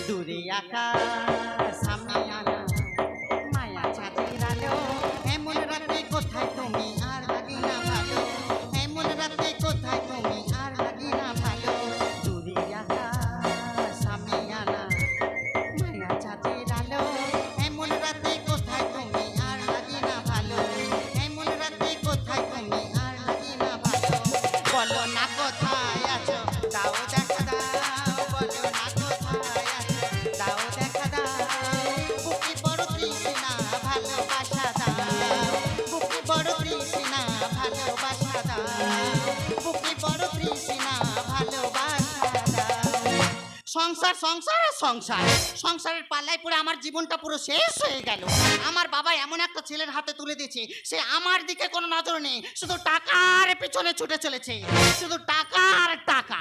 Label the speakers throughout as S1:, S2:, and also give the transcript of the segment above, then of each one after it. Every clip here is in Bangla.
S1: দূরে আকাশ সামনে আনা মায়া চাঁদের আলো এমন রাতে কোথায় তুমি আর লাগি না ভালো এমন রাতে কোথায় তুমি আর লাগি না ভালো দূরে আকাশ সামনে আনা মায়া চাঁদের আলো এমন রাতে কোথায় তুমি আর লাগি না ভালো এমন রাতে কোথায় তুমি আর লাগি না ভালো বলো না কোথায় আছো দাও দেখা দাও বলো না কোথায় আছো দাও দেখা দাও বুকে বড় তৃষ্ণা ভালোবাসা দাও বুকে বড় তৃষ্ণা ভালোবাসা দাও বুকে বড় তৃষ্ণা ভালোবাসা দাও সংসার সংসার আর সংসার সংসারের পাল্লায় পড়ে আমার জীবনটা পুরো শেষ হয়ে গেল আমার বাবা এমন একটা ছেলের হাতে তুলে দিয়েছে সে আমার দিকে কোনো নজর নেই শুধু টাকার পেছনে ছুটে চলেছে শুধু টাকা আর টাকা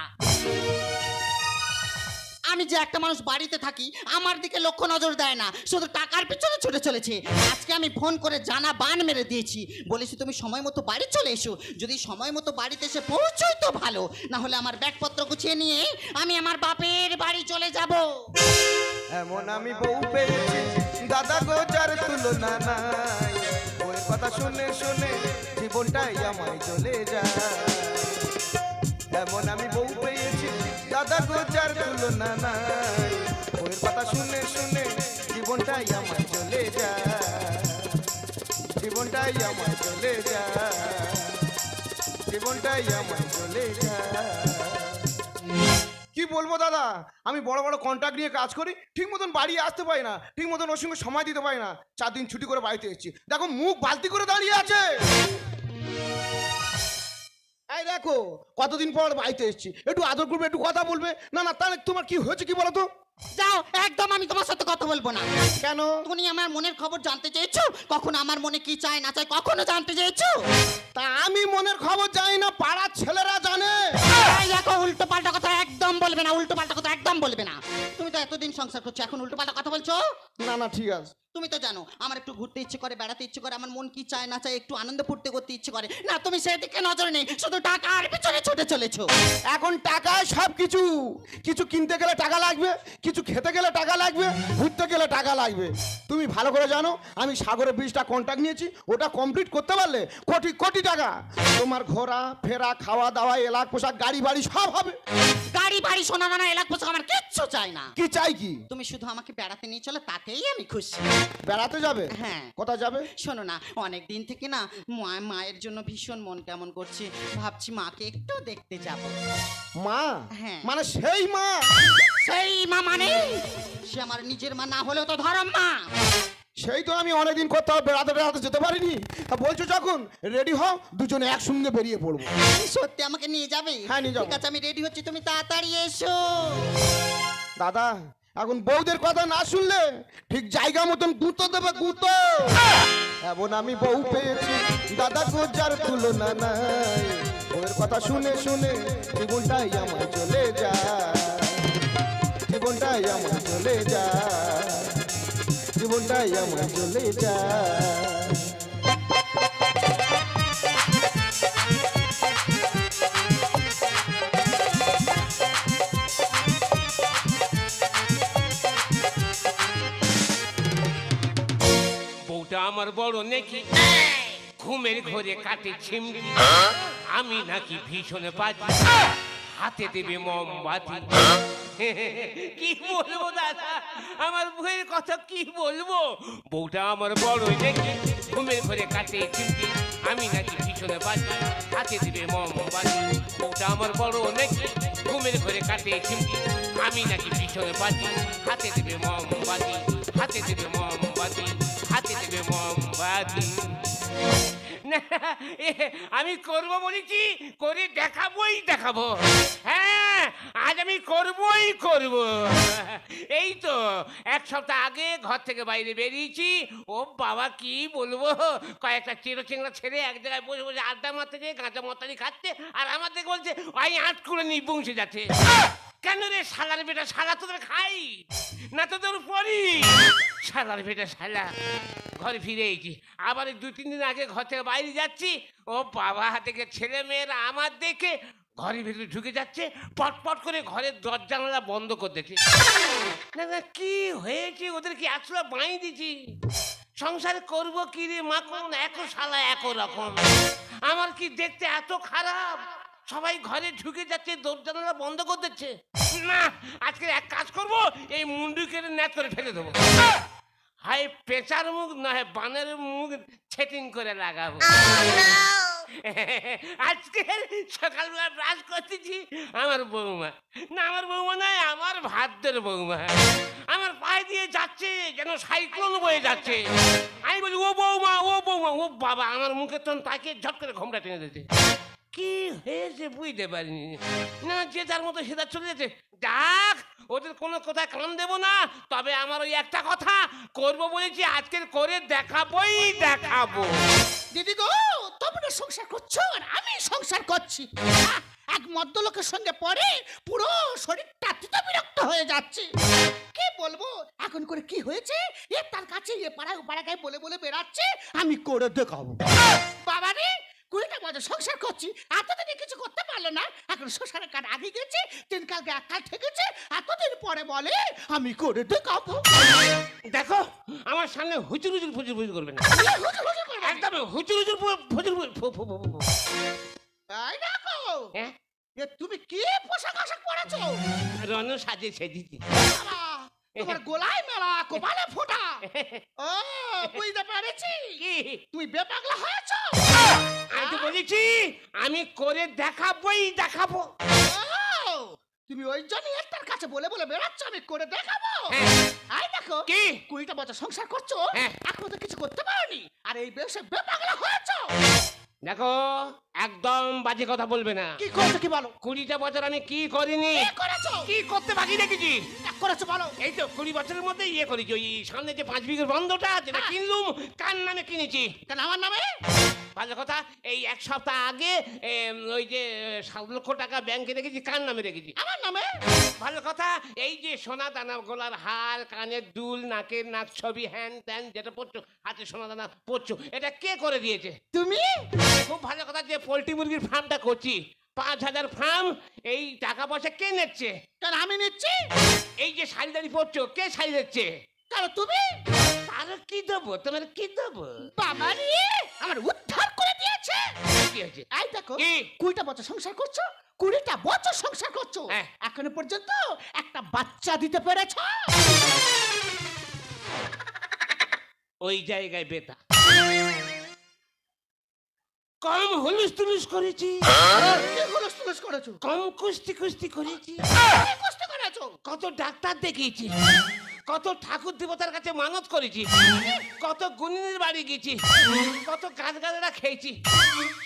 S1: আমি যে একটা মানুষ বাড়িতে থাকি আমার দিকে লক্ষ্য নজর দেয় না শুধু টাকার পিছনে ছুটে চলেছে আজকে আমি ফোন করে জানা বান মেরে দিয়েছি বলেছি তুমি সময় মতো বাড়ি চলে এসো যদি সময় মতো বাড়িতে এসে পৌঁছোই তো ভালো না হলে আমার ব্যাগপত্র গুছিয়ে নিয়ে আমি আমার বাপের বাড়ি চলে যাব
S2: এমন আমি বউ পেয়েছি দাদা গো যার তুলনা নাই ওর কথা শুনে শুনে জীবনটাই আমায় চলে যায় এমন আমি বউ পেয়েছি দাদা গো যার তুলনা নাই ওর কথা শুনে শুনে জীবনটাই আমায় চলে যায় জীবনটাই আমায় চলে যায় জীবনটাই আমায় চলে যায় কি বলবো দাদা আমি বড় বড় কন্ট্রাক্ট নিয়ে কাজ করি ঠিক মতন বাড়ি আসতে পারি না ঠিক মতন ওর সঙ্গে সময় দিতে পারি না 4 দিন ছুটি করে বাড়িতে এসেছি দেখো মুখ বালতি করে দাঁড়িয়ে আছে এই দেখো কতদিন পর বাড়িতে এসেছি একটু আদর করবে একটু কথা বলবে না না তাহলে তোমার কি হয়েছে কি বলো তো
S1: যাও একদম আমি তোমার সাথে কথা বলবো না
S2: কেন
S1: তুমি আমার মনের খবর জানতে চেয়েছো কখনো আমার মনে কি চায় না চায় কখনো জানতে চেয়েছো
S2: তা আমি মনের খবর জানি না পাড়ার ছেলেরা জানে
S1: এই দেখো উল্টো পাল্টা কথা একদম বলবে না উল্টো পাল্টা কথা একদম বলবে না তুমি তো এতদিন সংসার করছো এখন উল্টো পাল্টা কথা বলছো
S2: না না ঠিক আছে
S1: তুমি তো জানো আমার একটু ঘুরতে ইচ্ছে করে বেড়াতে ইচ্ছে করে আমার মন কি চায় না চায় একটু আনন্দ ফুর্তি করতে ইচ্ছে করে না তুমি সেদিকে নজর নেই শুধু টাকার পিছনে ছুটে চলেছো
S2: এখন টাকায় সব কিছু কিছু কিনতে গেলে টাকা লাগবে কিছু খেতে গেলে টাকা লাগবে ঘুরতে গেলে টাকা লাগবে তুমি ভালো করে জানো আমি সাগরের ব্রিজটা কন্ট্রাক্ট নিয়েছি ওটা কমপ্লিট করতে পারলে কোটি কোটি টাকা তোমার ঘোরা ফেরা খাওয়া দাওয়া এলাক পোশাক গাড়ি বাড়ি সব হবে
S1: গাড়ি বাড়ি সোনা দানা এলাক পোশাক আমার কিচ্ছু চাই না
S2: কি চাই কি
S1: তুমি শুধু আমাকে বেড়াতে নিয়ে চলো তাতেই আমি খুশি
S2: বেড়াতে যাবে
S1: হ্যাঁ
S2: কোথায় যাবে
S1: শোনো না অনেক দিন থেকে না মায়ের জন্য ভীষণ মন কেমন করছে ভাবছি মাকে একটু দেখতে যাব
S2: মা
S1: হ্যাঁ
S2: মানে সেই মা
S1: সেই মা মানে সে আমার নিজের মা না হলেও তো ধরম মা
S2: সেই তো আমি অনেকদিন কোথাও বেড়াতে বেড়াতে যেতে পারিনি তা বলছো যখন রেডি হও দুজনে একসঙ্গে বেরিয়ে পড়বো
S1: সত্যি আমাকে নিয়ে যাবে
S2: হ্যাঁ নিয়ে যাবো
S1: ঠিক আছে আমি রেডি হচ্ছি তুমি তাড়াতাড়ি এসো
S2: দাদা এখন বউদের কথা না শুনলে ঠিক জায়গা মতন গুঁতো দেবে গুঁতো এমন আমি বউ পেয়েছি দাদা গোজার তুলনা নাই ওর কথা শুনে শুনে জীবনটাই আমার চলে যায় জীবনটাই আমার চলে যায় জীবনটাই আমার চলে যায়
S3: আমার বড় নাকি ঘুমের ঘরে কাটে ছিমকি আমি নাকি ভীষণ বাজি হাতে দেবে মোমবাতি কি বলবো দাদা আমার বউয়ের কথা কি বলবো বউটা আমার বড় নাকি ঘুমের ঘরে কাটে ছিমকি আমি নাকি ভীষণ বাজি হাতে দেবে মোমবাতি বউটা আমার বড় নাকি ঘুমের ঘরে কাটে ছিমকি আমি নাকি ভীষণ বাজি হাতে দেবে মোমবাতি হাতে দেবে মোমবাতি হাতে দেবে মোমবাতি আমি করবো বলেছি করে দেখাবো হ্যাঁ আজ আমি করব এই তো 1 সপ্তাহ আগে ঘর থেকে বাইরে বেরিয়েছি ও বাবা কি বলবো কয়েকটা চিংড়া ছেড়ে এক জায়গায় বসে বসে আড্ডা মারতে যে গাঁজা মতারি খাচ্ছে আর আমাদের বলছে ওই আট করে নিয়ে পৌঁছে যাচ্ছে কেন রে শালার বেটা শালা তোদের খাই না তোদের পরি শালার বেটা শালা ঘরে ফিরে এসেছি আবার 2-3 দিন আগে ঘর থেকে বাইরে যাচ্ছি ও বাবা দেখে ছেলে মেয়েরা আমার দেখে ঘরের ভিতরে ঢুকে যাচ্ছে, পটপট করে ঘরের দরজা জানালা বন্ধ করে দিচ্ছে। না না, কি হয়েছে ওদের, কি আসলে বাঁই দিছি? সংসার করবো কি রে মা, কোন একো শালা একো রকম। আমার কি দেখতে এত খারাপ? সবাই ঘরে ঢুকে যাচ্ছে, দরজা জানালা বন্ধ করে দিচ্ছে। না, আজকে এক কাজ করবো, এই মুন্ডু কেটে ন্যাক করে ফেলে দেবো। হাই পেঁচার মুখ নয়, বানের মুখ সেটিং করে লাগাবো। আজকে সকালবেলা ব্রাশ করতেছি, আমার বৌমা, না আমার বৌমা নয়, আমার ভাদ্রের বৌমা আমার পায়ে দিয়ে যাচ্ছে যেন সাইক্লোন বয়ে যাচ্ছে। আমি বলি ও বৌমা, ও বৌমা, ও বাবা, আমার মুখের তখন তাকে ঝট করে ঘোমটা টেনে দিচ্ছে। কি হয়েছে বুঝতে পারিনি। না, যে যার মতো সেটা চলে যাচ্ছে। যাক, ওদের কোনো কথায় কান দেবো না। তবে আমার ওই একটা কথা করবো বলেছি, আজকের করে দেখাবোই দেখাবো।
S4: দিদি গো, তোমরা সংসার করছো আর আমি সংসার করছি। এক মদ্যলোকের সঙ্গে পড়ে পুরো শরীরটা তিতো বিরক্ত হয়ে যাচ্ছে। কি বলবো এখন করে কি হয়েছে? এ তার কাছে এ পাড়ায় ও পাড়ায় বলে বলে বেড়াচ্ছে আমি করে দেখাবো। বাবা রে, 20টা বছর সংসার করছি, এতদিনে কিছু করতে পারলো না। এখন সংসারের কাজ আগে গেছে, 3 কালকে 1 কাল থেকেছে, এতদিন পরে বলে আমি করে দেখাবো।
S3: দেখো, আমার সামনে হুচুর হুচুর ফুচুর ফুচুর করবে না, একদম হুচুর হুচুর ফুচুর ফুচুর।
S4: এই দেখো,
S3: হ্যাঁ,
S4: এ তুমি কি পোশাক আশাক পরেছো?
S3: রণ সাজে সেজেছি।
S4: বাবা, তোমার গলায় মেলা, কপালে ফোঁটা। ও, বুঝতে পেরেছি,
S3: কি
S4: তুমি বেপাগলা হয়েছো।
S3: আমি তো বলেছি আমি করে দেখাবোই দেখাবো।
S4: ও, তুমি ওই জন্য একটার কাছে বলে বলে বেড়াচ্ছ আমি করে দেখাবো।
S3: হ্যাঁ।
S4: আই দেখো,
S3: কি
S4: 20টা বছর সংসার করছো,
S3: হ্যাঁ।
S4: এখনো তো কিছু করতে পারোনি, আর এই বয়সে বেপাগলা হয়েছো।
S3: দেখো, একদম বাজে কথা বলবে না।
S4: কি করেছো কি বলো?
S3: 20টা বছর আমি কি করিনি,
S4: কি করেছো?
S3: কি করতে বাকি রেখেছি?
S4: কি করেছো বলো?
S3: এই তো 20 বছরের মধ্যে ইয়ে করেছি, ওই সামনে যে 5 বিঘের বন্ধটা যেটা কিনলুম, কার নামে কিনেছি।
S4: কেন আমার নামে?
S3: ভালো কথা, এই 1 সপ্তাহ আগে ওই যে 7 লক্ষ টাকা ব্যাংকে রেখেছি, কার নামে রেখেছি?
S4: আমার নামে।
S3: ভালো কথা, এই যে সোনা দানা, গলার হার, কানের দুল, নাকের নাক ছবি, হ্যান ত্যান যেটা পড়ছো, হাতে সোনা দানা পড়ছো, এটা কে করে দিয়েছে?
S4: তুমি?
S3: খুব ভালো কথা, যে পোল্ট্রি মুরগির ফার্মটা করছি, 5,000 ফার্ম, এই টাকা পয়সা কে নিচ্ছে?
S4: কেন আমি নিচ্ছি?
S3: এই যে শাড়ি দাড়ি পড়ছো, কে শাড়ি দিচ্ছে?
S4: কেন তুমি?
S3: আর কি দেবো, তোমার কি দেবো?
S4: বাবা রে, আমার উদ্ধার করে দিয়েছে।
S3: কি হয়েছে?
S4: এই দেখো,
S3: কি?
S4: 20টা বছর সংসার করছো, 20টা বছর সংসার করছো,
S3: হ্যাঁ।
S4: এখনো পর্যন্ত একটা বাচ্চা দিতে পেরেছো?
S3: ওই জায়গায় বেতা কম হুলুস তুলুস করেছি,
S4: কি হুলুস তুলুস করেছো?
S3: কম কুস্তি কুস্তি করেছি,
S4: কি কষ্ট করেছো?
S3: কত ডাক্তার দেখিয়েছি, কত ঠাকুর দেবতার কাছে মানত করেছি, কত গুণিনের বাড়ি গেছি, কত গাছ গাছরা খেয়েছি,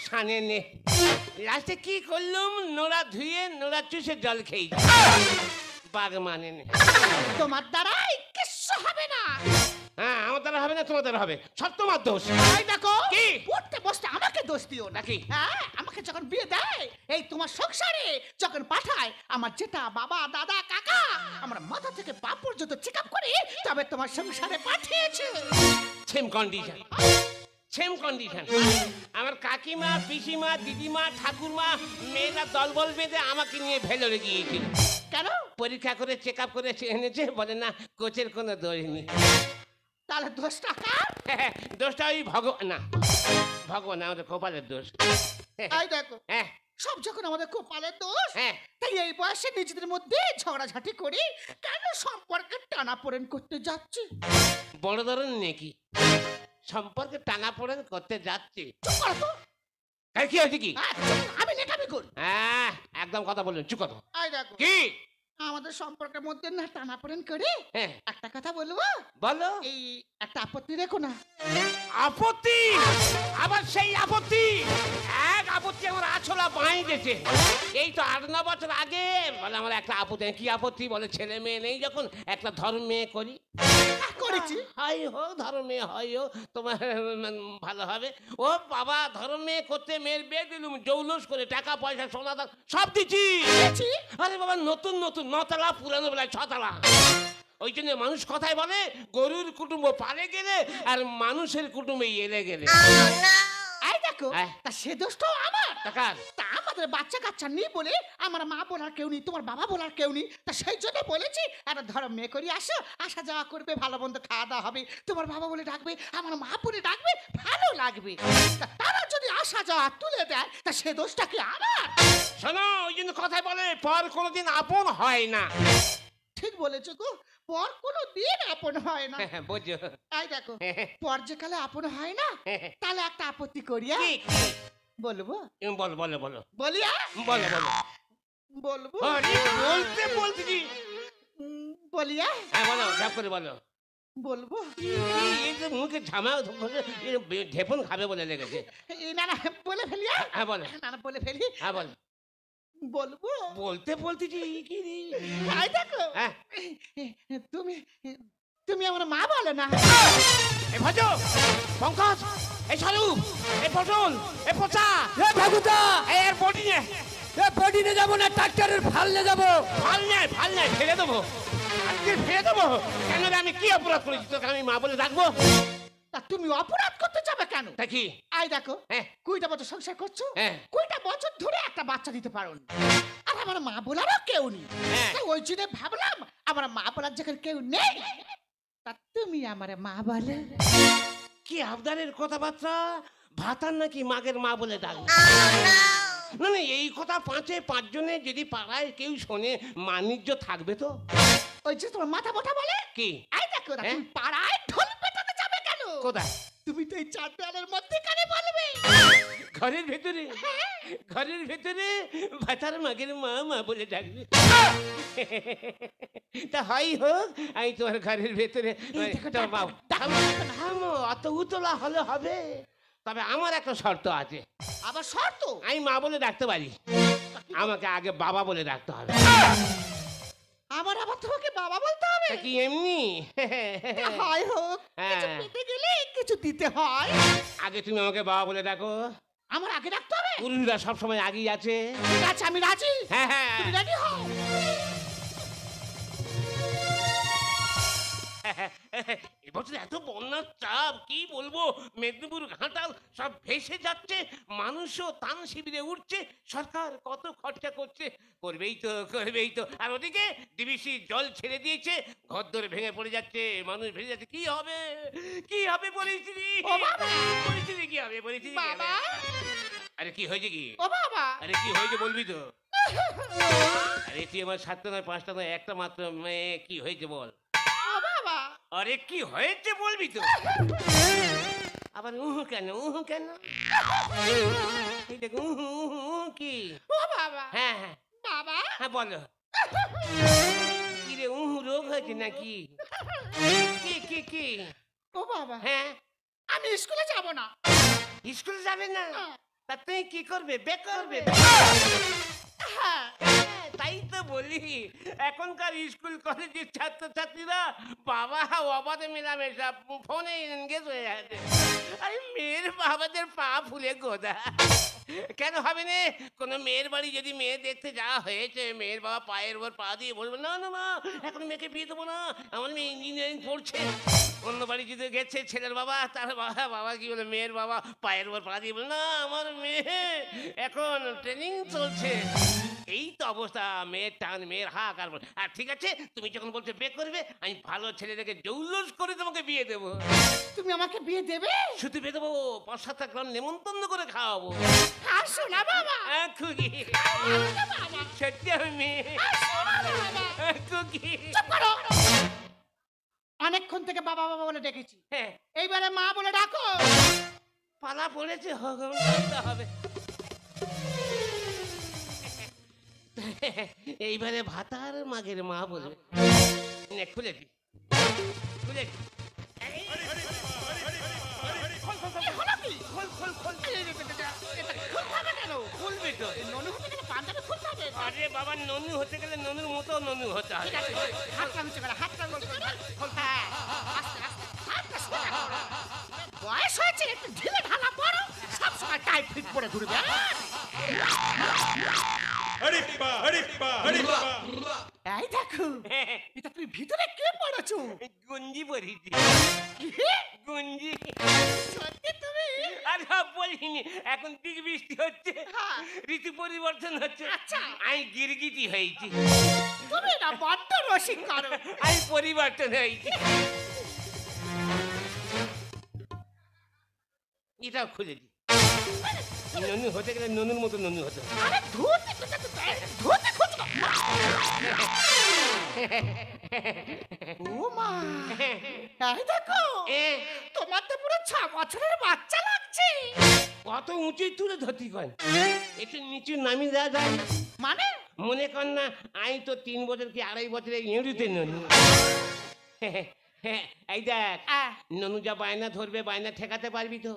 S3: সানে নে লাস্টে কি করলুম, নোড়া ধুয়ে নোড়া চুষে জল খেয়েছি। বাঘ মানে নে।
S4: তোমার দ্বারাই কিচ্ছু হবে না।
S3: হ্যাঁ, আমার দ্বারা হবে না, তোমার দ্বারা হবে, সব তোমার দোষ।
S4: এই দেখো,
S3: কি?
S4: পড়তে বসতে আমাকে দোষ দিও না।
S3: নাকি?
S4: হ্যাঁ, আমাকে যখন বিয়ে দেয়, এই তোমার সংসারে যখন পাঠায় আমার জেঠা, বাবা, দাদা, কাকা, আমার মাথা থেকে পা পর্যন্ত চেক আপ করে তবে তোমার সংসারে পাঠিয়েছে।
S3: Same condition, same condition. আমার কাকিমা, পিসিমা, দিদিমা, ঠাকুরমা, মেয়েরা দলবল বেঁধে আমাকে নিয়ে ভেলোরে গিয়েছিল।
S4: কেন?
S3: পরীক্ষা করে চেক আপ করে এনেছে, বলে না কোচের কোনো দোষ নেই।
S4: তাহলে দোষ টাকা?
S3: দোষটা ওই না, ভগবান আমাদের কপালের দোষ।
S4: এই দেখো,
S3: হ্যাঁ
S4: সব যখন আমাদের কপালের দোষ,
S3: হ্যাঁ,
S4: তাই এই বয়সে নিজেদের মধ্যে ঝগড়াঝাটি করি কেন সম্পর্কে টানাপোড়েন করতে যাচ্ছি?
S3: বড় ধরনের নাকি সম্পর্কে টানাপোড়েন করতে যাচ্ছে?
S4: চুপ করো তো।
S3: এই কি হয়েছে কি?
S4: আমি নেকামি করি?
S3: হ্যাঁ, একদম কথা বললেন, চুপ কথা।
S4: এই দেখো,
S3: কি?
S4: আমাদের সম্পর্কের মধ্যে না টানাপোড়েন করে
S3: হ্যাঁ
S4: একটা কথা বলবো?
S3: বলো।
S4: এই একটা আপত্তি রেখো না।
S3: আপত্তি? আবার সেই আপত্তি? এক আপত্তি আমার আছলা বাঁই গেছে। এই তো 8-9 বছর আগে বলে আমার একটা আপত্তি। কি আপত্তি? বলে ছেলে মেয়ে নেই যখন একটা ধর্ম মেয়ে করি।
S4: করেছি।
S3: হয় হোক, ধর্ম মেয়ে হয় হোক, তোমার ভালো হবে। ও বাবা, ধর্ম মেয়ে করতে মেয়ের বিয়ে দিলুম, জৌলুস করে টাকা পয়সা সোনা দান সব দিচ্ছি। আরে বাবা, নতুন নতুন 9 তলা, পুরানো বেলায় 6 তলা। ওই জন্য মানুষ কথায় বলে গরুর কুটুম্ব পারে গেলে আর মানুষের কুটুম্বে এলে গেলে।
S4: এই দেখো, দেখো
S3: হ্যাঁ।
S4: তা সে দোষটাও আমার
S3: টাকার
S4: তা আমাদের বাচ্চা কাচ্চা নেই বলে আমার মা বলার কেউ নেই, তোমার বাবা বলার কেউ নেই, তা সেই জন্য বলেছি একটা ধরো মেয়ে করি আসো, আসা যাওয়া করবে, ভালো মন্দ খাওয়া দাওয়া হবে, তোমার বাবা বলে ডাকবে, আমার মা বলে ডাকবে, ভালো লাগবে। তা তারা যদি আসা যাওয়া তুলে দেয় তা সে দোষটা কি আমার?
S3: শোনো, ওই জন্য কথাই বলে পর কোনোদিন আপন হয় না।
S4: ঠিক বলেছো গো, পর কোনো দিন আপন হয় না।
S3: বুঝো?
S4: এই দেখো, পর যে কালে আপন হয় না, তাহলে একটা আপত্তি করিয়া
S3: কি কি?
S4: বলবো,
S3: বলো বলো বলো
S4: বলিয়া
S3: বলো বলো।
S4: বলবো,
S3: আরে বলতে বলতেছি।
S4: বলিয়া
S3: হ্যাঁ বলো, ঝাপ করে বলো।
S4: বলবো।
S3: এই যে মুখে ঝামা ঢেপন খাবে বলে লেগেছে।
S4: না না বলে ফেলিয়া,
S3: হ্যাঁ বলো।
S4: না না বলে ফেলি,
S3: হ্যাঁ বলো।
S4: বলবো।
S3: বলতে বলতেছি কি রে?
S4: এই দেখো,
S3: হ্যাঁ
S4: তুমি তুমি আমার মা বলে না।
S3: এ ভজ, পঙ্কজ, এই স্বরূপ, এই পটল, এই পচা,
S5: এ ভাগুদা,
S3: এর বডি নে।
S5: এ বডি নিয়ে যাবো না ট্রাক্টরের ফাল নিয়ে যাবো?
S3: ভাল নাই ফেলে দেবো। আজকে ফেলে দেবো। কেন রে, আমি কি অপরাধ করেছি তোকে আমি মা বলে ডাকবো?
S4: তা তুমি অপরাধ করতে যাবে কেন?
S3: তা কি?
S4: এই দেখো,
S3: হ্যাঁ।
S4: 20টা বছর সংসার করছো,
S3: হ্যাঁ।
S4: 20টা বছর ধরে একটা বাচ্চা দিতে পারো না, আর আমার মা বলারও কেউ নেই।
S3: হ্যাঁ।
S4: তাই ওই জন্য ভাবলাম আমার মা বলার যেখানে কেউ নেই, তা তুমি আমার মা বলে।
S3: কি আবদারের কথাবার্তা? ভাতার নাকি মাগের মা বলে ডাকবে? না না, এই কথা 5 জনে যদি পাড়ায় কেউ শোনে, মানিজ্য থাকবে তো?
S4: ওই যে তোমার মাথা মোটা বলে
S3: কি?
S4: এই দেখো না,
S3: হ্যাঁ?
S4: তুমি পাড়ায় ঢোল পেটাতে যাবে কেন?
S3: কোথায়?
S4: তুমি তো এই চার দেয়ালের মধ্যে কানে বলবে।
S3: ঘরের ভেতরে? ঘরের ভেতরে ভাতার মাগের মা মা বলে ডাকবে। তা হয় হোক, আমি তোমার ঘরের ভেতরে তোমার মা। থামো, অত উতলা হলে হবে? তবে আমার একটা শর্ত আছে।
S4: আবার শর্ত?
S3: আমি মা বলে ডাকতে পারি, আমাকে আগে বাবা বলে ডাকতে হবে।
S4: আমার আবার তোমাকে বাবা বলতে হবে?
S3: তা কি এমনি?
S4: হয় হোক, কিছু
S3: হ্যাঁ।
S4: পেতে গেলে কিছু দিতে হয়।
S3: আগে তুমি আমাকে বাবা বলে ডাকো।
S4: আমার আগে রাখতে হবে?
S3: পুরুষরা সবসময় আগেই আছে।
S4: ঠিক আছে, আমি রাজি।
S3: হ্যাঁ হ্যাঁ।
S4: তুমি রেডি হও।
S3: এবছর এত বন্যার চাপ, কি বলবো, মেদিনীপুর ঘাটাল সব ভেসে যাচ্ছে, মানুষও ত্রাণ শিবিরে উঠছে, সরকার কত খরচা করছে, করবেই তো। আর ওদিকে ডিবিসি জল ছেড়ে দিয়েছে, ঘরদোর ভেঙে পড়ে যাচ্ছে, মানুষ ভেঙে যাচ্ছে। কি হবে পরিস্থিতি?
S4: ও বাবা!
S3: পরিস্থিতি কি হবে? পরিস্থিতি কি হবে?
S4: বাবা!
S3: আরে কি হয়েছে কি?
S4: ও বাবা!
S3: আরে কি হয়েছে বলবি তো? আরে তুই আমার 7টা নয় 5টা নয় একটা মাত্র মেয়ে, কি হয়েছে বল?
S4: ও বাবা!
S3: আরে কি হয়েছে বলবি তো? আবার কেন এই দেখ কি?
S4: ও বাবা!
S3: হ্যাঁ হ্যাঁ
S4: বাবা!
S3: হ্যাঁ বলো। কি রে, রোগ হয়েছে নাকি? কি?
S4: ও বাবা!
S3: হ্যাঁ,
S4: আমি স্কুলে যাব না।
S3: স্কুলে যাবে না? তা তুই কি করবে? বেক করবে?
S4: হ্যাঁ।
S3: তাই তো বলি, এখনকার স্কুল কলেজের ছাত্রছাত্রীরা বাবা বাবাতে মেলামেশা, ফোনে এনগেজ হয়ে আছে। আরে মেয়ের বাবাদের পা ফুলে গোদা। কেন হবে না? কোনো মেয়ের বাড়ি যদি মেয়ে দেখতে যাওয়া হয়েছে, মেয়ের বাবা পায়ের উপর পা দিয়ে বলবে, না মা, এখন মেয়েকে বিয়ে দেবো না, আমার মেয়ে ইঞ্জিনিয়ারিং পড়ছে। অন্য বাড়ি যদি গেছে ছেলের বাবা, তার বাবা কি বলে, মেয়ের বাবা পায়ের উপর পা দিয়ে বলে, না আমার মেয়ে এখন ট্রেনিং চলছে। এই তো অবস্থা, মেয়ের টান, মেয়ের হাক। আর ঠিক আছে, তুমি যখন বলছো বিয়ে করবে, আমি ভালো ছেলে দেখে জৌলুস করে তোমাকে বিয়ে দেবো।
S4: তুমি আমাকে বিয়ে দেবে?
S3: শুধু বিয়ে দেবো, 5-7 গ্রাম নেমন্তন্ন করে খাওয়াবো।
S4: আসো না বাবা।
S3: খুকি, সত্যি আমি মেয়ে। খুকি,
S4: চুপ করো। অনেকক্ষণ থেকে বাবা বাবা বলে ডেকেছি,
S3: হ্যাঁ,
S4: এইবারে মা বলে ডাকো।
S3: পালা পড়েছে, হগম হবে। এইবারে ভাতার মাগের মা বলবে। খুলে দি।
S4: হলো কি?
S3: খোল।
S4: খুলবে কেন?
S3: খুলবে তো।
S4: ননু হতে গেলে পাঞ্জাবি খুলতে হবে।
S3: আরে বাবা, ননু হতে গেলে ননুর মতো ননু হতে হবে।
S4: ঠিক আছে, হাতটা নিচে করে, হাতটা নিচে করে। হ্যাঁ, আস্তে আস্তে, হাতটা সোজা করো। বয়স হয়েছে, একটু ঢিলে ঢালা পড়ো, সবসময় টাইট ফিট পরে ঘুরবে।
S6: Haripa!
S4: এই দেখো এটা তুমি ভিতরে কে পড়েছো?
S3: গঞ্জি পরেছি
S4: কি?
S3: গঞ্জি।
S4: সত্যি তুমি?
S3: আর সব বলিনি, এখন দিক বৃষ্টি হচ্ছে,
S4: হ্যাঁ।
S3: ঋতু পরিবর্তন হচ্ছে,
S4: আচ্ছা।
S3: আমি গিরগিটি হয়েছি,
S4: তুমি না বড্ড রসিক করো।
S3: আমি পরিবর্তন হয়েছি। এটাও খুলে দি। ননু হতে গেলে ননুর মতো ননু হতে হবে।
S4: আরে ধুতে ধুতে খুঁজো। ও মা, এই দেখো
S3: এ,
S4: তোমার তো পুরো 6 বছরের বাচ্চা লাগছে।
S3: কত উঁচুই তুলে ধরতি কন, একটু নিচু নামি দেওয়া যায় না?
S4: মানে
S3: মনে কর না আমি তো 3 বছর কি 2.5 বছরে ইঁড়িতে ননু। এই দেখ, ননু যা বায়না ধরবে, বায়না ঠেকাতে পারবি তো?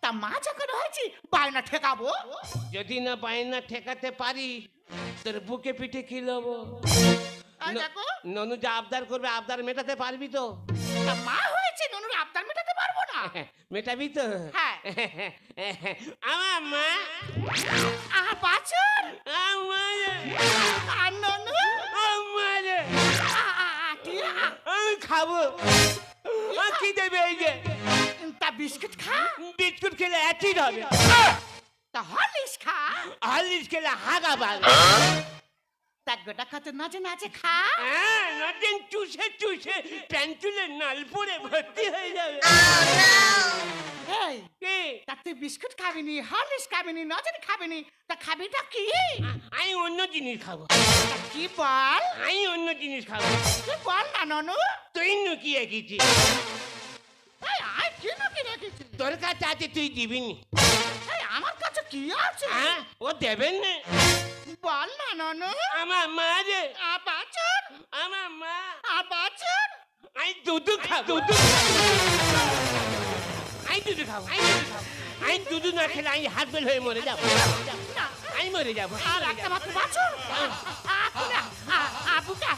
S4: তা মা যখন হয়েছি বায়না ঠেকাবো।
S3: যদি না বায়না ঠেকাতে পারি, তোর বুকে পিঠে কি লবো?
S4: এই দেখো,
S3: ননু যা আবদার করবে, আবদার মেটাতে পারবি তো?
S4: তা মা হয়েছে ননুর আবদার মেটাতে পারবো না।
S3: মেটাবি তো?
S4: হ্যাঁ।
S3: আমার মা,
S4: বাছুর
S3: আমার,
S4: আর ননু
S3: আমার,
S4: টিয়া,
S3: আমি খাবো। কি দেবে এই যে
S4: তা বিস্কুট খা,
S3: বিস্কুট খেলে অ্যাসিড হবে,
S4: তা হরলিক্স খা,
S3: হরলিক্স খেলে হাগা বাড়বে।
S4: তা গোটা খাতে নাচে নাচে খা।
S3: হ্যাঁ, নদিন চুষে চুষে প্যান্টুলে নাল পরে ভর্তি হয়ে যাবে।
S4: এই
S3: কি?
S4: তা তুই বিস্কুট খাবিনি, হরলিক্স খাবিনি, নজেন খাবিনি, তা খাবিটা কি?
S3: আমি অন্য জিনিস খাবো।
S4: তা কি বল?
S3: আমি অন্য জিনিস খাবো।
S4: কি বল না ননু?
S3: তুই লুকিয়ে গেছিস,
S4: এই আই কি নাকি রেখেছি?
S3: তোর কাছে আছে, তুই দিবিনি।
S4: এই আমার কাছে কি আছে?
S3: হ্যাঁ, ও দেবেন না।
S4: বল না ননু।
S3: আমার মা রে,
S4: বাছুর,
S3: আমার মা,
S4: বাছুর,
S3: আমি দুধু খাবো, আমি দুধু খাবো, আমি দুধু না খেলে আমি হাসবেল হয়ে মরে যাবো,
S4: না
S3: আমি মরে যাবো।
S4: আর একটা মাত্র বাছুর। বুকা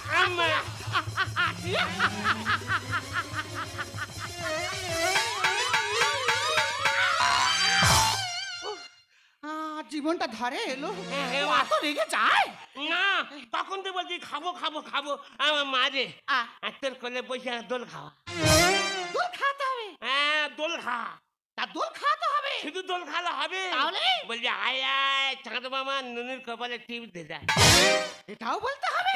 S3: আমার
S4: জীবনটা ধরে এলো।
S3: হ্যাঁ,
S4: এত রেগে যায়।
S3: না, তখন তো বলছি খাবো খাবো খাবো, আমার মা রে,
S4: আ,
S3: আর তোর কোলে বসে দোল খাওয়া।
S4: দোল খাতে হবে।
S3: হ্যাঁ, দোল খা।
S4: তা দোল খাতে হবে।
S3: শুধু দোল খাওয়া হবে?
S4: তাহলে?
S3: বলছি আয় আয় চাঁদ মামা নুনির কপালে টিপ দে যায়।
S4: এটাও বলতে হবে।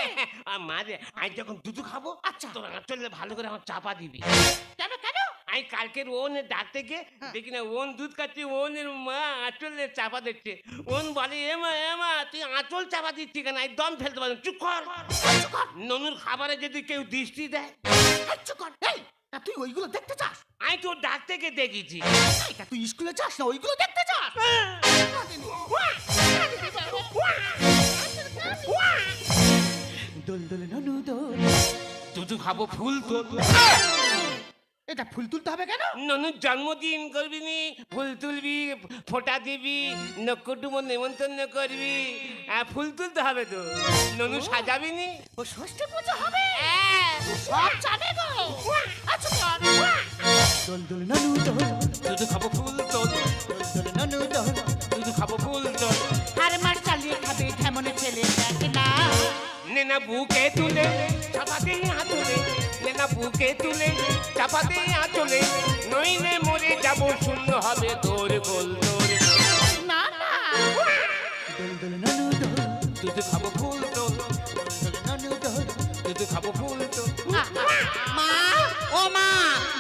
S3: আর মা রে, আমি যখন দুধু খাবো,
S4: আচ্ছা।
S3: তোর আঁচলে ভালো করে আমার চাপা দিবি।
S4: কেন কেন?
S3: আমি কালকের ওনের ডাকতে গিয়ে দেখি না ওন দুধ খাচ্ছি, ওনের মা আঁচলে চাপা দিচ্ছে। ওন বলে এ মা তুই আঁচল চাপা দিচ্ছি কেন? আমি দম ফেলতে পারি, চুপ কর। ননুর খাবারে যদি কেউ দৃষ্টি দেয়,
S4: চুপ কর। এই, তা তুই ওইগুলো দেখতে চাস?
S3: আমি তোর ডাকতে গিয়ে দেখেছি।
S4: এই, তা তুই স্কুলে যাস না ওইগুলো দেখতে চাস? দোল দোল ননু দোল।
S3: দুধু খাবো ফুল তোল।
S4: এটা ফুল তুলতে হবে কেন?
S3: ননুর জন্মদিন করবি নি, ফুল তুলবি, ফোঁটা দিবি, নকুটুম নেমন্তন্ন করবি, ফুল তুলতে হবে তো। ননু সাজাবি নি।
S4: ও ষষ্ঠী পুজো হবে। সব জানে গো। আচ্ছা কর। দোল দোল ননু দোল।
S3: দুধু খাবো ফুল তোল,
S4: দোল দোল ননু দোল।
S3: দুধু খাবো ফুল তোল।
S4: আর মার চালিয়ে খাবে কেমন ছেলে দেখ না।
S3: নেনা বুকে তুলে চাপা দে আঁচলে, নেনা বুকে তুলে চাপা দে আঁচলে, নইলে মরে যাব, শূন্য হবে তোর গোল তোর।
S4: না না। দোল দোল ননু দোল।
S3: দুধু খাবো ফুল তোল,
S4: দোল ননু দোল।
S3: দুধু খাবো ফুল তোল।
S6: মা, ও মা,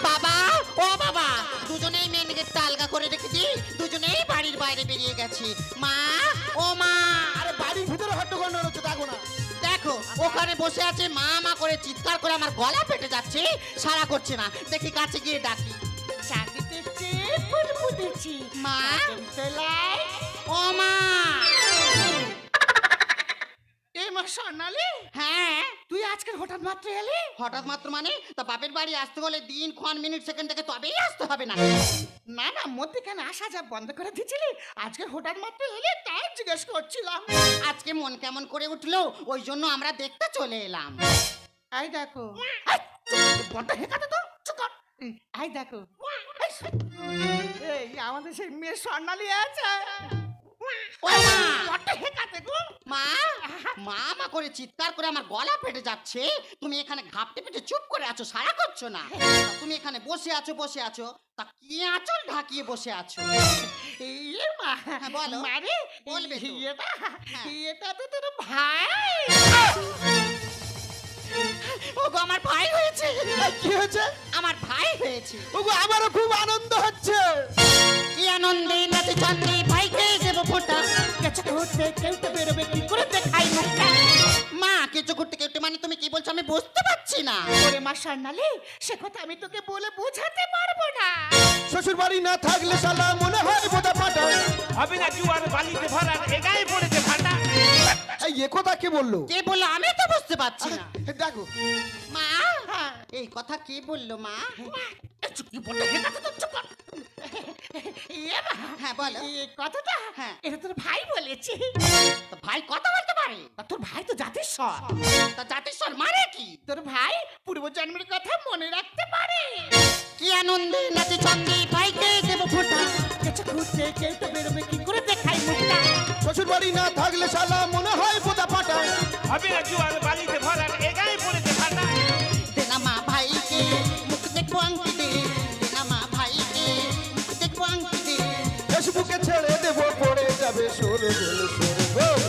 S6: বাবা, ও বাবা, দুজনেই মেন গেটটা আলগা করে রেখেছি, দুজনেই বাড়ির বাইরে বেরিয়ে গেছি। মা, ও মা,
S2: আরে বাড়ির ভিতরে হট্টগোল হচ্ছে, দেখো না।
S6: দেখো ওখানে বসে আছে, মা মা করে চিৎকার করে আমার গলা ফেটে যাচ্ছে, সারা করছে না। দেখি কাছে গিয়ে ডাকি।
S4: চাঁদিতেছে ফুল ফুটেছি।
S6: মা,
S4: তেলাই।
S6: ও মা।
S4: এই মা স্বর্ণালী,
S6: হ্যাঁ,
S4: তুই আজকে হঠাৎ মাত্র এলি?
S6: হঠাৎ মাত্র মানে তা বাপের বাড়ি আসতে হলে দিন ক্ষণ মিনিট সেকেন্ড থেকে তবেই আসতে হবে না?
S4: না না, মধ্যখানে আসা যা বন্ধ করে দিয়েছিলি, আজকে হঠাৎ মাত্র এলি তাই জিজ্ঞেস করছিলাম।
S6: আজকে মন কেমন করে উঠলো, ওই জন্য আমরা দেখতে চলে এলাম।
S4: এই দেখো, বন্ধ হেকাতে তো চুপ কর। এই দেখো, এই আমাদের সেই মেয়ে স্বর্ণালী আছে।
S6: ও মা
S4: বড্ড হেঁকাতে গো।
S6: মা মা মা করে চিৎকার করে আমার গলা ফেটে যাচ্ছে, তুমি এখানে ঘাপটে পেটে চুপ করে আছো, সাড়া করছো না। তুমি এখানে বসে আছো, তা কি আঁচল ঢাকিয়ে বসে আছো?
S4: ইয়ে মা,
S6: হ্যাঁ, বলো।
S4: মারে
S6: বলবে তো।
S4: এটা
S6: হ্যাঁ।
S4: এটা তো তোর ভাই।
S6: ওগো আমার ভাই হয়েছে,
S2: এই, কি হয়েছে?
S6: আমার ভাই হয়েছে।
S2: ওগো আমারও খুব আনন্দ হচ্ছে।
S6: কি আনন্দে নাচে চন্দে ভাইকে দেবো ফোঁটা।
S4: গেছে ঘুরতে কেউ তো বেরোবে কি করে দেখাই মুখটা।
S6: মা কেঁচো করতে কেটে মানে তুমি কি বলছো আমি বুঝতে পারছি না।
S4: ওরে মা সান্নালে, সে কথা আমি তোকে বলে বোঝাতে পারবো না।
S2: শ্বশুর বাড়ি না থাকলে শালা মনে হয় বোঝা ফাটা।
S3: হবে না জুয়ার বালিতে ভরার এগায়ে পড়েছে ভাটা।
S2: এই এ কথা কে বললো?
S6: কে বললো আমি তো বুঝতে পারছি না।
S2: এই দেখো,
S6: মা এই কথা কে বললো মা?
S4: চুপটি বড্ড হেঁকাতে তো চুপ কর। ইয়ে মা,
S6: হ্যাঁ বলো।
S4: এই কথাটা
S6: হ্যাঁ।
S4: এটা তোর ভাই বলেছে।
S6: তো ভাই কথা বলতে পারে?
S4: তা তোর ভাই তো জাতিস্বর।
S6: তা জাতিস্বর মানে কি?
S4: তোর ভাই পূর্বজন্মের কথা মনে রাখতে পারে।
S6: কি আনন্দে নাচে চন্দে ভাইকে দেবো ফোঁটা।
S4: গেছে ঘুরতে কেউ তো বেরোবে কি করে দেখাই মুখটা।
S2: শ্বশুর বাড়ি না থাকলে শালা মনে হয় বোঝা ফাটা।
S3: হবে না জুয়ার বালিতে ভরার এগায়ে পড়েছে ভাটা।
S6: দেনা মা ভাইকে মুখ দেখবো আংটি দে, দেনা মা ভাইকে মুখ দেখবো আংটি দে।
S2: ফেসবুকে ছেড়ে দেবো, পড়ে যাবে সরগোল সরগোল।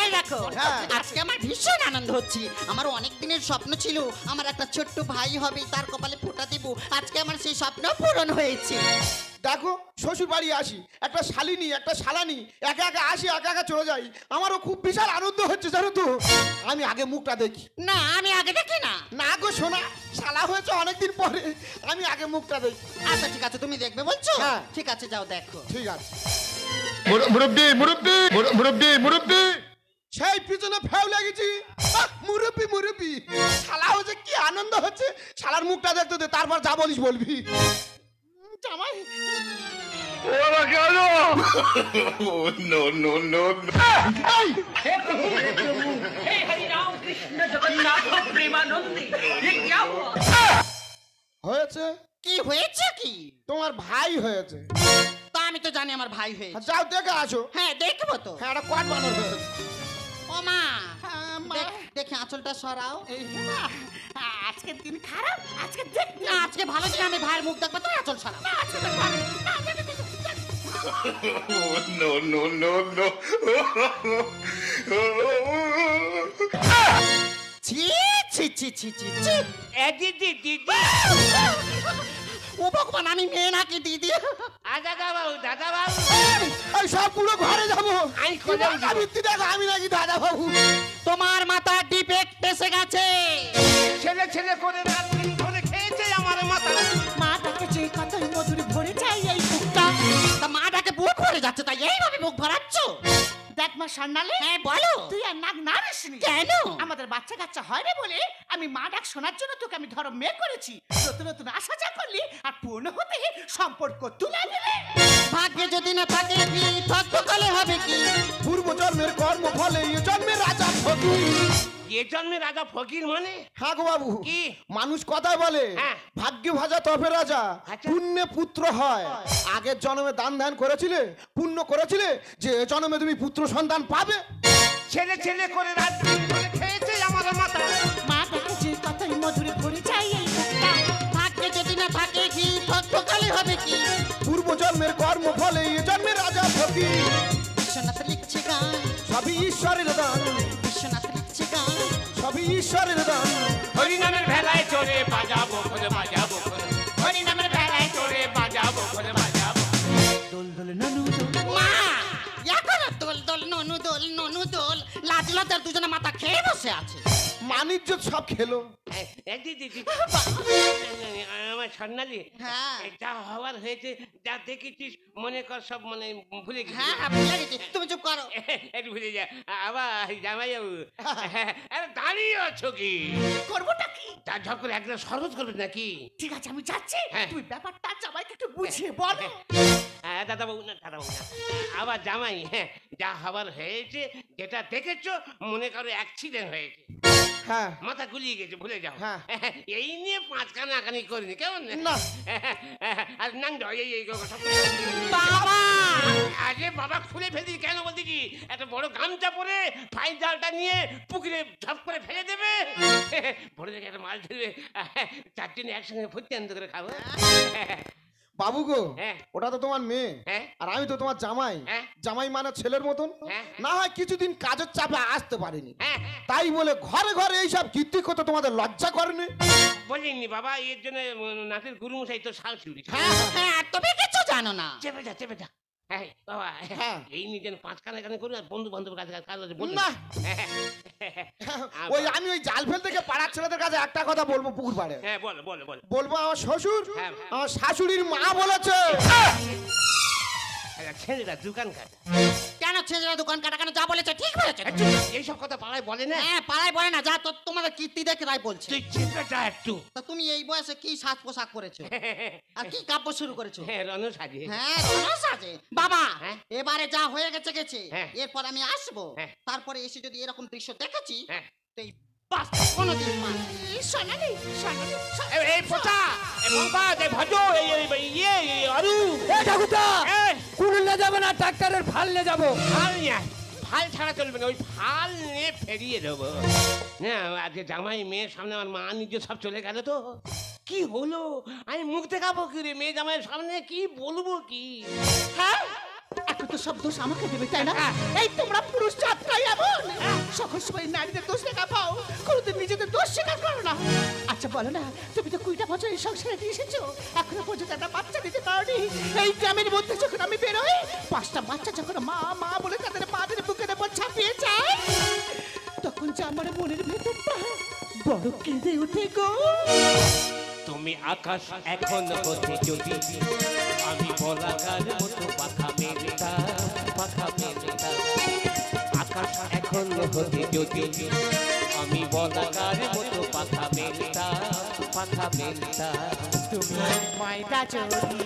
S6: এই দেখো,
S2: হ্যাঁ।
S6: আজকে আমার ভীষণ আনন্দ হচ্ছে। আমার অনেক দিনের স্বপ্ন ছিল আমার একটা ছোট্ট ভাই হবে, তার কপালে ফোঁটা দেব। আজকে আমার সেই স্বপ্ন পূরণ হয়েছে।
S2: দেখো, শ্বশুর বাড়ি আসি, একটা শালিনী একটা শালানি একা একা আসি, একা একা চলে যাই। আমারও খুব বিশাল আনন্দ হচ্ছে জানো তো। আমি আগে মুখটা দেখি।
S6: না আমি আগে দেখি না।
S2: না গো সোনা, শালা হয়েছে অনেকদিন পরে, আমি আগে মুখটা দেখি।
S6: আচ্ছা ঠিক আছে, তুমি দেখবে বলছো?
S2: হ্যাঁ।
S6: ঠিক আছে যাও দেখো।
S2: ঠিক আছে।
S7: মুরব্বি মুরব্বি মুরব্বি মুরব্বি
S2: সেই পিছনে ফেউ লেগেছি। মুরব্বি মুরব্বি, শালা হচ্ছে কি আনন্দ হচ্ছে। শালার মুখটা দেখতে দে, তারপর যা বলিস বলবি।
S4: জামাই
S7: ওরা কেন? নো নো নো
S2: হয়েছে
S6: কি হয়েছে কি?
S2: তোমার ভাই হয়েছে।
S6: তা আমি তো জানি আমার ভাই হয়েছে।
S2: যাও দেখে আসো।
S6: হ্যাঁ দেখবো তো।
S2: হ্যাঁ, একটা কোয়াট বানর হয়েছে।
S6: ও মা
S4: মা।
S6: দেখে আঁচলটা সরাও।
S4: এই মা, আজকের দিন খারাপ, আজকে দেখ
S6: না আজকে ভালো দিন, আমি ভাইয়ের মুখ দেখবো তো আঁচল সরাও।
S7: নো নো নো নো
S6: ছি ছি ছি ছি ছি ছি।
S3: এ দিদি দিদি,
S6: ও ভগবান, আমি মেয়ে নাকি দিদি?
S3: দাদা বাবু দাদা বাবু,
S2: এই সব পুরো ঘরে যাবো।
S3: আমি কোথাও যাবো?
S2: ভিত্তি দেখো, আমি নাকি দাদা বাবু।
S6: তোমার মাথা ডিফেক্ট এসে গেছে।
S3: ছেলে ছেলে করে রাত দিন ধরে খেয়েছে আমার মাথা।
S4: মা ডাকেছে কতই মধুর ভরে যায় এই বুকটা।
S6: তা মাটাকে বুক ভরে যাচ্ছে, তাই এইভাবে বুক ভরাচ্ছ?
S4: দেখ মা সান্নালে,
S6: হ্যাঁ বলো।
S4: তুই আর নাক না রেসনি।
S6: কেন?
S4: আমাদের বাচ্চা কাচ্চা হয় রে বলে আমি মা ডাক শোনার জন্য তোকে আমি ধরো মেয়ে করেছি। নতুন নতুন আশা যা করলি আর পূর্ণ হতে সম্পর্ক তুলে দিলে।
S6: ভাগ্যে যদি না থাকে কি ঠকঠকালে হবে কি?
S2: পূর্ব জন্মের কর্ম ফলে এ জন্মের রাজা ফকির।
S3: এ জন্মে রাজা ফকির মানে
S2: হ্যাঁ গো বাবু,
S3: কি?
S2: মানুষ কথায় বলে
S3: হ্যাঁ।
S2: ভাগ্যে ভাজা তবে রাজা,
S3: আচ্ছা।
S2: পুণ্যে পুত্র হয়। আগের জন্মে দান ধ্যান করেছিলে, পুণ্য করেছিলে, যে এ জন্মে তুমি পুত্র সন্তান পাবে।
S3: ছেলে ছেলে করে রাত দিন ধরে খেয়েছে আমার মাথা।
S4: মা ডাকেছে কতই মধুর ভরে যায় এই বুকটা।
S6: ভাগ্যে যদি না থাকে কি ঠকঠকালে হবে কি?
S2: পূর্ব জন্মের কর্ম ফলে এ জন্মের রাজা ফকির।
S6: বিশ্বনাথ লিখছে গান,
S2: সবই ঈশ্বরের দান,
S6: বিশ্বনাথ লিখছে গান।
S2: সবই ঈশ্বরের দান।
S3: হরিনামের ভেলায় চড়ে বাজাবো খোলে বাজাবো খোলে, হরিনামের ভেলায় চড়ে বাজাবো খোলে বাজাবো।
S6: মা এখনো দোল দোল ননু দোল ননু দোল, লাজ লজ্জার দুজনে মাথা খেয়ে বসে আছে।
S2: মানিজ্য সব খেলো।
S3: এ দিদি দিদি, আমার স্বর্ণালী,
S6: হ্যাঁ।
S3: যা হওয়ার হয়েছে, যা দেখেছিস মনে কর সব মানে ভুলে গেছি।
S6: হ্যাঁ হ্যাঁ ভুলে গেছি, তুমি চুপ করো।
S3: একটু ভুলে যা। আবার জামাই বাবু, আরে দাঁড়িয়ে আছো কি?
S4: করবোটা কি?
S3: যা ঝপ করে একদম শরবত করবে নাকি?
S4: ঠিক আছে আমি যাচ্ছি,
S3: হ্যাঁ।
S4: তুই ব্যাপারটা জামাইকে একটু বুঝিয়ে বলো।
S3: হ্যাঁ দাদা বাবু না, দাদা বাবু না, আবার জামাই, হ্যাঁ যা হবার হয়েছে যেটা দেখেছো মনে করো অ্যাক্সিডেন্ট হয়েছে।
S2: হ্যাঁ।
S3: মাথা গুলিয়ে গেছে, ভুলে যাও।
S2: হ্যাঁ।
S3: এই নিয়ে 5 কানাকানি করিনি, কেমন?
S2: না।
S3: আর নাং দাও, এই
S6: বাবা
S3: আরে বাবা, খুলে ফেলি কেন বলতেছি? এত বড় গামছা পরে ফাইন জালটা নিয়ে পুকুরে ঝপ করে ফেলে দেবে। ভরে দেখে একটা মাছ ধরবে, 4 দিন একসঙ্গে ভর্তি আনন্দ করে খাবো।
S2: বাবু গো,
S3: হ্যাঁ।
S2: ওটা তো তোমার মেয়ে,
S3: হ্যাঁ।
S2: আর আমি তো তোমার জামাই।
S3: হ্যাঁ।
S2: জামাই মানে ছেলের মতন।
S3: হ্যাঁ।
S2: না হয় কিছুদিন কাজের চাপে আসতে পারিনি,
S3: হ্যাঁ।
S2: তাই বলে ঘরে ঘরে এইসব কীর্তি করতে তোমাদের লজ্জা করেনি?
S3: বলিনি বাবা, এর জন্য নাতির গুরুমশাই তো শাল চুরি।
S6: হ্যাঁ হ্যাঁ তুমি কিছু জানো না।
S3: চেপে যা, চেপে যা। হ্যাঁ বাবা,
S2: হ্যাঁ।
S3: এই নিজের 5 কানাকানি করি আর বন্ধু বান্ধবের কাছে কাজ আছে বলবো
S2: না।
S3: না।
S2: ওই আমি ওই জাল ফেল থেকে পাড়ার ছেলেদের কাছে একটা কথা বলবো পুকুর পাড়ে।
S3: হ্যাঁ বলো বলো বলো।
S2: বলবো আমার শ্বশুর,
S3: হ্যাঁ।
S2: আমার শাশুড়ির মা বলেছে
S3: ছেলেরা দোকান কাটা।
S6: কেন ছেলেরা দোকান কাটা কেন? যা বলেছে ঠিক বলেছে।
S3: এইসব কথা পাড়ায় বলে না।
S6: হ্যাঁ পাড়ায় বলে না, যা তো তোমাদের কীর্তি দেখে তাই বলছে।
S3: তুই চেপে যা একটু।
S6: তা তুমি এই বয়সে কি সাজ পোশাক করেছো আর কি কাব্য শুরু করেছো?
S3: হ্যাঁ রণ সাজে।
S6: হ্যাঁ রস আছে বাবা।
S3: হ্যাঁ।
S6: এবারে যা হয়ে গেছে গেছে,
S3: হ্যাঁ।
S6: এরপর আমি আসবো।
S3: হ্যাঁ।
S6: তারপরে এসে যদি এরকম দৃশ্য দেখেছি,
S3: হ্যাঁ।
S6: তো এই বাস্তব কোনোদিন মা সোনালি সোনালি
S3: এই পোতা, এই বাবা, এই ভজ, এই আরু।
S5: এ ঠাকুরদা,
S3: এই,
S5: কুড়ুলে যাবো না ট্রাক্টরের ফাল নিয়ে যাবো?
S3: ফাল নিয়ে আয়। ফাল ছাড়া চলবে না, ওই ফাল নিয়ে ফেরিয়ে দেবো। না আজকে জামাই মেয়ের সামনে আমার মা নিজে সব চলে গেল তো কি হলো? আমি মুখ দেখাবো কি রে? মেয়ে জামাইয়ের সামনে কি বলবো কি?
S6: হ্যাঁ এখন তো সব দোষ আমাকে দেবে তাই না? এই তোমরা পুরুষ জাতটাই এমন, সকল সময় নারীদের দোষ দেখা পাও, কোনোদিন নিজেদের দোষ স্বীকার করো না। আচ্ছা বলো না, তুমি তো 20টা বছর এই সংসারে দিয়ে এসেছো, এখনো পর্যন্ত একটা বাচ্চা দিতে পারোনি। এই গ্রামের মধ্যে যখন আমি বেরোই, 5টা বাচ্চা যখন মা মা বলে তাদের মাদের বুকের উপর ছাপিয়ে যায়, তখন যে আমার মনের ভেতরটা বড় কেঁদে উঠে গো।
S3: তুমি আকাশ এখন হতে যদি আমি বলাকার মতো পাখা মেলতাম, পাখা মেলতাম। আকাশ এখন হতে যদি আমি বলাকার মতো পাখা মেলতাম, পাখা মেলতাম।
S6: তুমি ময়দা যদি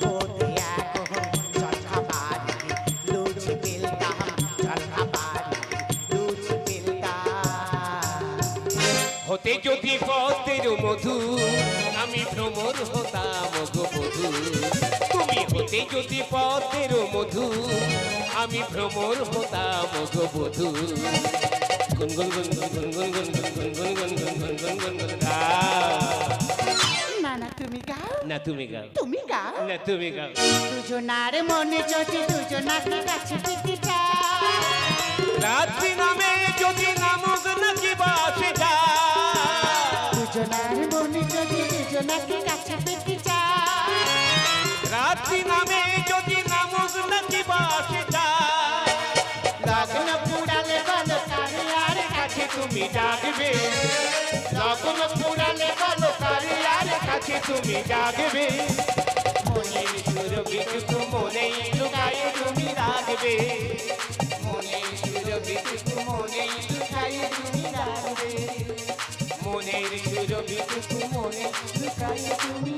S6: হতে এখন জল খাবার লুচি বেলতাম, জল খাবার লুচি বেলতাম।
S3: হতে যদি পথের মধু আমি ভ্রমর হতাম গো বধু। তুমি হতে যদি পথের মধু আমি ভ্রমর হতাম গো বধু। গুনগুন গুনগুন গুনগুন গুনগুন গুনগুন গুনগুন গুনগুন গুনগুন
S6: না না তুমি গাও,
S3: না তুমি গাও,
S6: তুমি গাও।
S3: না তুমি গাও।
S6: দুজনার মনে যদি দুজনাকে কাছে পেতে চায়,
S3: রাত্রি নামে যদি নামক নাকি বাসে যায়।
S6: দুজনার মনে যদি দুজনাকে কাছে পেতে চায়,
S3: রাত্রি নামে যদি নামক নাকি বাসে যায়।
S6: লগ্ন পুরালে বলো কারে আর
S3: কাছে তুমি ডাকবে, লগ্ন পুরালে বলো কারে আর কাছে তুমি ডাকবে। মনের সুরভিটুকু মনেই লুকায়ে তুমি রাখবে, মনের সুরভিটুকু মনেই লুকায়ে তুমি রাখবে, মনের সুরভিটুকু মনে লুকায়ে তুমি